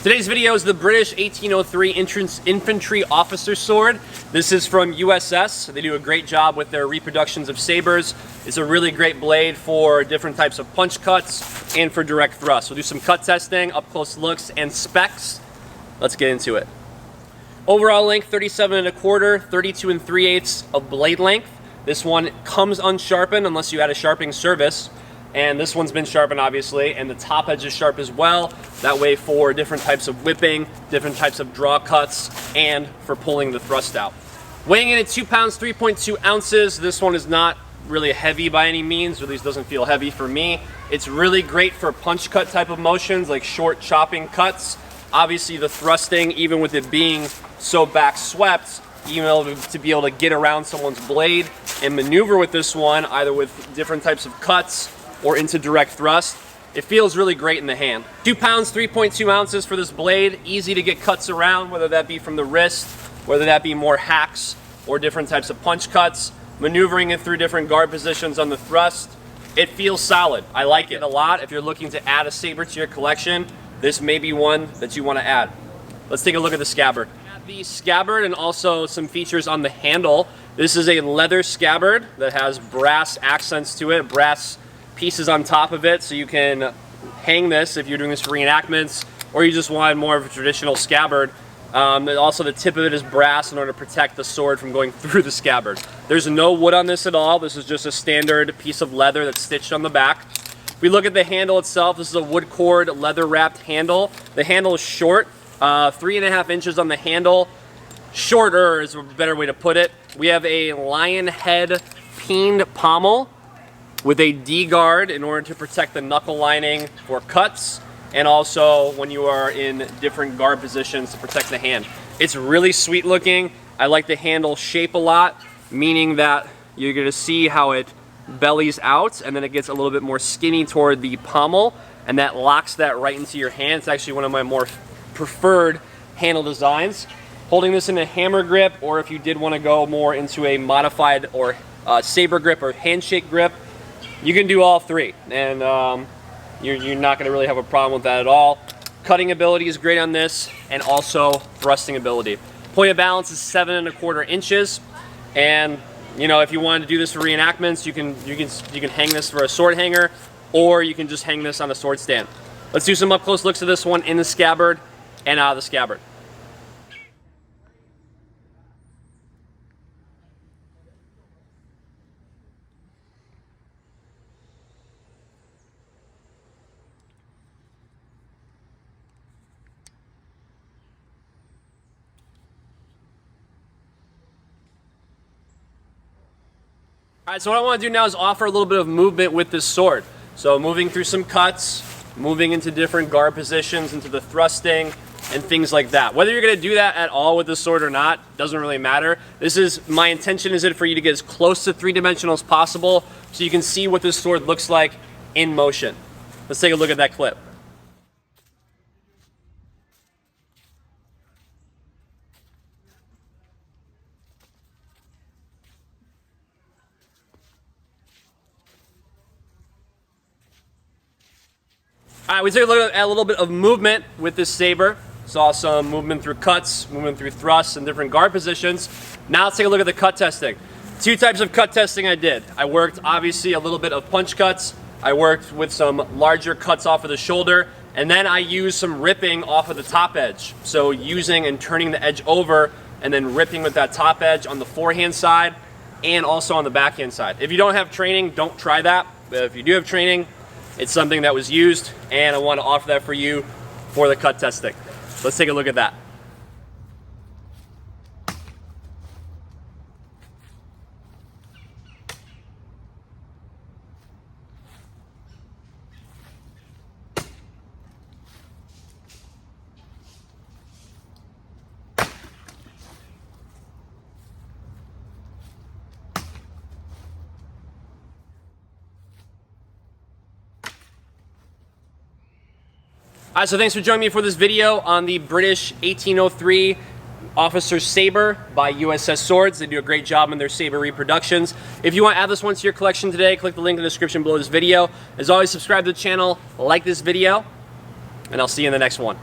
Today's video is the British 1803 Infantry Officer Sword. This is from USS. They do a great job with their reproductions of sabers. It's a really great blade for different types of punch cuts and for direct thrust. We'll do some cut testing, up close looks, and specs. Let's get into it. Overall length 37 1/4, 32 3/8 of blade length. This one comes unsharpened unless you add a sharpening service. And this one's been sharpened, obviously, and the top edge is sharp as well. That way for different types of whipping, different types of draw cuts, and for pulling the thrust out. Weighing in at 2 pounds, 3.2 ounces. This one is not really heavy by any means, or at least doesn't feel heavy for me. It's really great for punch cut type of motions, like short chopping cuts. Obviously the thrusting, even with it being so back swept, even to be able to get around someone's blade and maneuver with this one, either with different types of cuts or into direct thrust, it feels really great in the hand. 2 pounds, 3.2 ounces for this blade. Easy to get cuts around, whether that be from the wrist, whether that be more hacks or different types of punch cuts, maneuvering it through different guard positions on the thrust. It feels solid. I like it a lot. If you're looking to add a saber to your collection, this may be one that you want to add. Let's take a look at the scabbard. The scabbard and also some features on the handle. This is a leather scabbard that has brass accents to it, brass pieces on top of it, so you can hang this if you're doing this for reenactments, or you just want more of a traditional scabbard. Also the tip of it is brass in order to protect the sword from going through the scabbard. There's no wood on this at all. This is just a standard piece of leather that's stitched on the back. If we look at the handle itself, this is a wood cord leather wrapped handle. The handle is short, 3.5 inches on the handle. Shorter is a better way to put it. We have a lion head peened pommel with a D-guard in order to protect the knuckle lining for cuts, and also when you are in different guard positions to protect the hand. It's really sweet looking. I like the handle shape a lot, meaning that you're gonna see how it bellies out and then it gets a little bit more skinny toward the pommel, and that locks that right into your hand. It's actually one of my more preferred handle designs. Holding this in a hammer grip, or if you did want to go more into a modified or saber grip or handshake grip, you can do all three, and you're not going to really have a problem with that at all. Cutting ability is great on this, and also thrusting ability. Point of balance is 7 1/4 inches, and you know, if you wanted to do this for reenactments, you can hang this for a sword hanger, or you can just hang this on a sword stand. Let's do some up close looks of this one in the scabbard and out of the scabbard. Alright, so what I want to do now is offer a little bit of movement with this sword. So moving through some cuts, moving into different guard positions, into the thrusting, and things like that. Whether you're going to do that at all with this sword or not, doesn't really matter. My intention is for you to get as close to three-dimensional as possible so you can see what this sword looks like in motion. Let's take a look at that clip. Alright, we took a look at a little bit of movement with this saber. Saw some movement through cuts, movement through thrusts, and different guard positions. Now let's take a look at the cut testing. 2 types of cut testing I did. I worked, obviously, a little bit of punch cuts. I worked with some larger cuts off of the shoulder, and then I used some ripping off of the top edge. So using and turning the edge over, and then ripping with that top edge on the forehand side, and also on the backhand side. If you don't have training, don't try that. But if you do have training, it's something that was used, and I want to offer that for you for the cut testing. Let's take a look at that. Alright, so thanks for joining me for this video on the British 1803 Officer Saber by USS Swords. They do a great job in their saber reproductions. If you want to add this one to your collection today, click the link in the description below this video. As always, subscribe to the channel, like this video, and I'll see you in the next one.